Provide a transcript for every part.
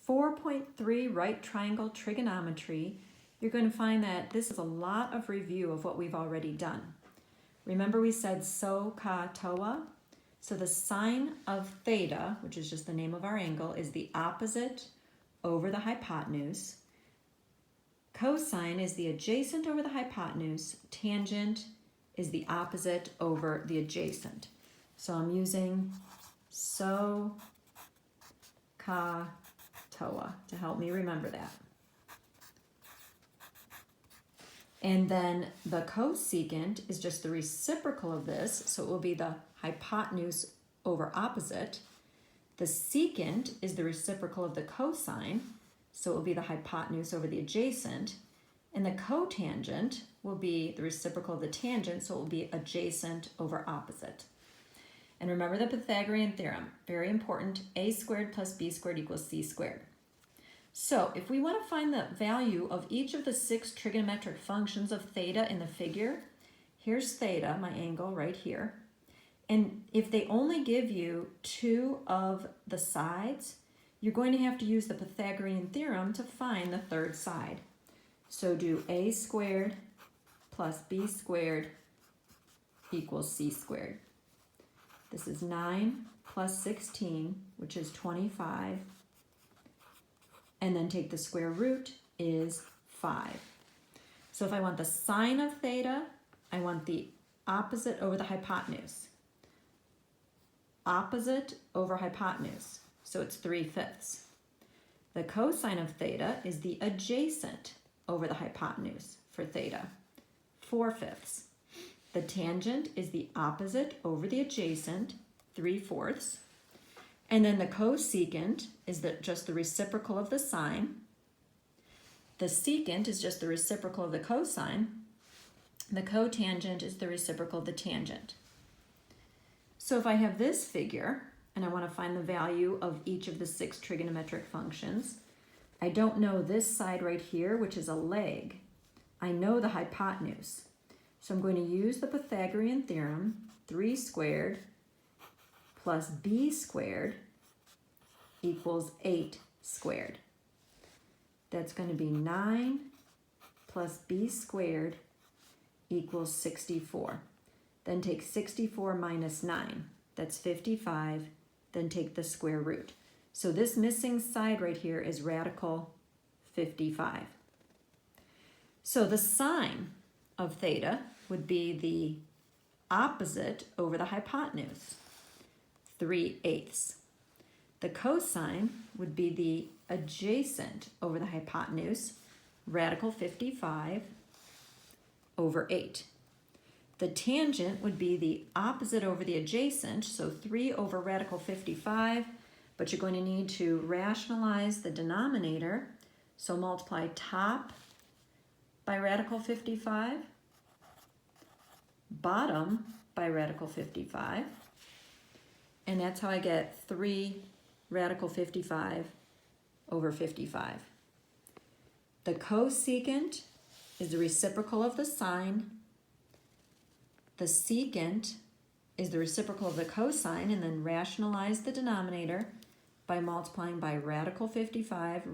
4.3 right triangle trigonometry, you're going to find that this is a lot of review of what we've already done. Remember we said SOHCAHTOA? So the sine of theta, which is just the name of our angle, is the opposite over the hypotenuse. Cosine is the adjacent over the hypotenuse. Tangent is the opposite over the adjacent. So I'm using SOHCAHTOA to help me remember that. And then the cosecant is just the reciprocal of this, so it will be the hypotenuse over opposite. The secant is the reciprocal of the cosine, so it will be the hypotenuse over the adjacent. And the cotangent will be the reciprocal of the tangent, so it will be adjacent over opposite. And remember the Pythagorean theorem, very important, a squared plus b squared equals c squared. So if we want to find the value of each of the 6 trigonometric functions of theta in the figure, here's theta, my angle right here. And if they only give you 2 of the sides, you're going to have to use the Pythagorean theorem to find the third side. So do a squared plus b squared equals c squared. This is 9 plus 16, which is 25. And then take the square root is 5. So if I want the sine of theta, I want the opposite over the hypotenuse. Opposite over hypotenuse, so it's 3/5. The cosine of theta is the adjacent over the hypotenuse for theta, 4/5. The tangent is the opposite over the adjacent, 3/4. And then the cosecant is just the reciprocal of the sine. The secant is just the reciprocal of the cosine. The cotangent is the reciprocal of the tangent. So if I have this figure, and I want to find the value of each of the 6 trigonometric functions, I don't know this side right here, which is a leg. I know the hypotenuse. So I'm going to use the Pythagorean theorem, 3 squared plus b squared equals 8 squared. That's going to be 9 plus b squared equals 64. Then take 64 minus 9. That's 55. Then take the square root. So this missing side right here is radical 55. So the sine of theta would be the opposite over the hypotenuse, 3/8. The cosine would be the adjacent over the hypotenuse, radical 55 over 8. The tangent would be the opposite over the adjacent, so 3 over radical 55, but you're going to need to rationalize the denominator, so multiply top by radical 55, bottom by radical 55, and that's how I get 3 radical 55 over 55. The cosecant is the reciprocal of the sine. The secant is the reciprocal of the cosine, and then rationalize the denominator by multiplying by radical 55,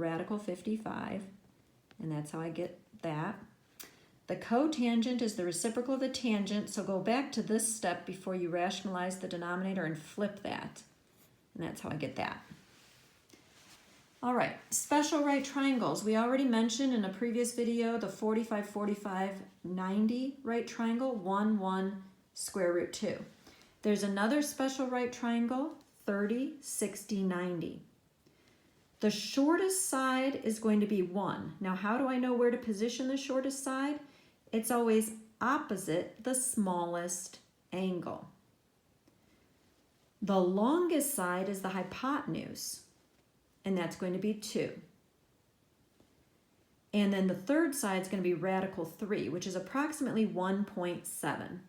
and that's how I get that. The cotangent is the reciprocal of the tangent, so go back to this step before you rationalize the denominator and flip that, and that's how I get that. All right, special right triangles. We already mentioned in a previous video the 45, 45, 90 right triangle, 1, 1, square root 2. There's another special right triangle, 30, 60, 90. The shortest side is going to be 1. Now, how do I know where to position the shortest side? It's always opposite the smallest angle. The longest side is the hypotenuse, and that's going to be 2. And then the third side is going to be radical 3, which is approximately 1.7.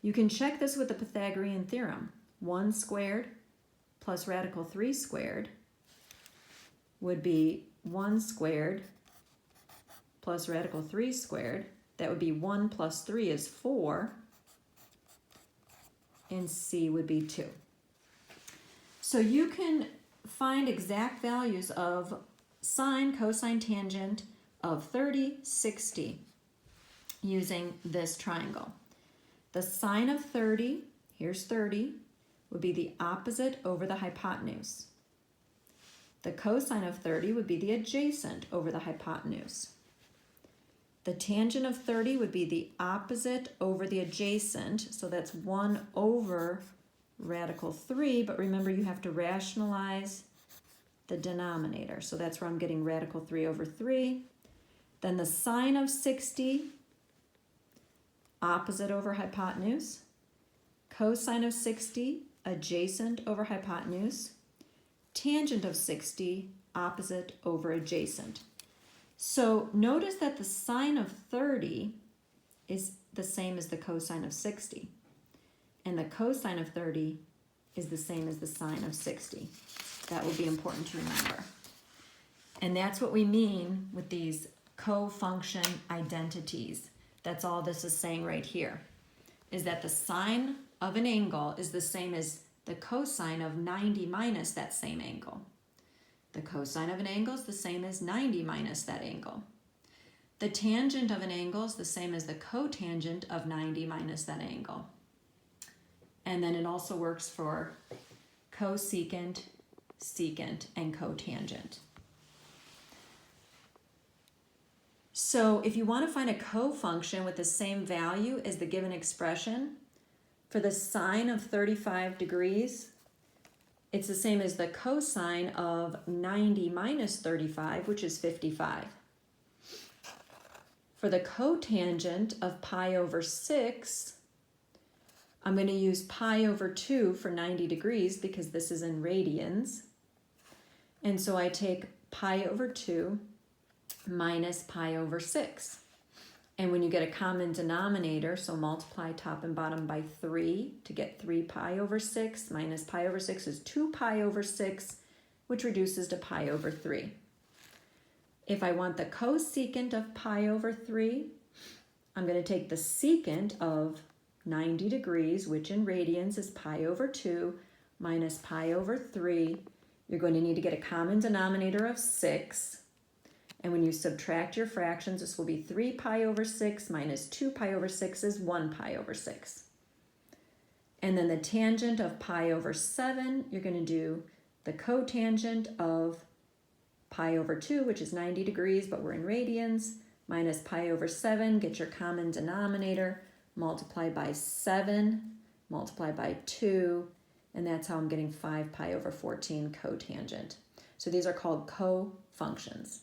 You can check this with the Pythagorean theorem. 1 squared plus radical 3 squared would be 1 squared plus radical 3 squared. That would be 1 plus 3 is 4, and c would be 2. So you can find exact values of sine, cosine, tangent of 30, 60 using this triangle. The sine of 30, here's 30, would be the opposite over the hypotenuse. The cosine of 30 would be the adjacent over the hypotenuse. The tangent of 30 would be the opposite over the adjacent, so that's 1 over radical 3, but remember you have to rationalize the denominator, so that's where I'm getting radical 3 over 3. Then the sine of 60, opposite over hypotenuse. Cosine of 60, adjacent over hypotenuse. Tangent of 60, opposite over adjacent. So notice that the sine of 30 is the same as the cosine of 60. And the cosine of 30 is the same as the sine of 60. That will be important to remember. And that's what we mean with these co-function identities. That's all this is saying right here, is that the sine of an angle is the same as the cosine of 90 minus that same angle. The cosine of an angle is the same as 90 minus that angle. The tangent of an angle is the same as the cotangent of 90 minus that angle. And then it also works for cosecant, secant, and cotangent. So if you want to find a cofunction with the same value as the given expression, for the sine of 35 degrees, it's the same as the cosine of 90 minus 35, which is 55. For the cotangent of pi over 6, I'm going to use pi over 2 for 90 degrees because this is in radians. And so I take pi over 2 minus pi over 6. And when you get a common denominator, so multiply top and bottom by 3 to get 3 pi over 6 minus pi over 6 is 2 pi over 6, which reduces to pi over 3. If I want the cosecant of pi over 3, I'm going to take the secant of 90 degrees, which in radians is pi over 2, minus pi over 3. You're going to need to get a common denominator of 6. And when you subtract your fractions, this will be 3 pi over 6 minus 2 pi over 6 is 1 pi over 6. And then the tangent of pi over 7, you're going to do the cotangent of pi over 2, which is 90 degrees, but we're in radians, minus pi over 7, get your common denominator, multiply by 7, multiply by 2, and that's how I'm getting 5 pi over 14 cotangent. So these are called co-functions.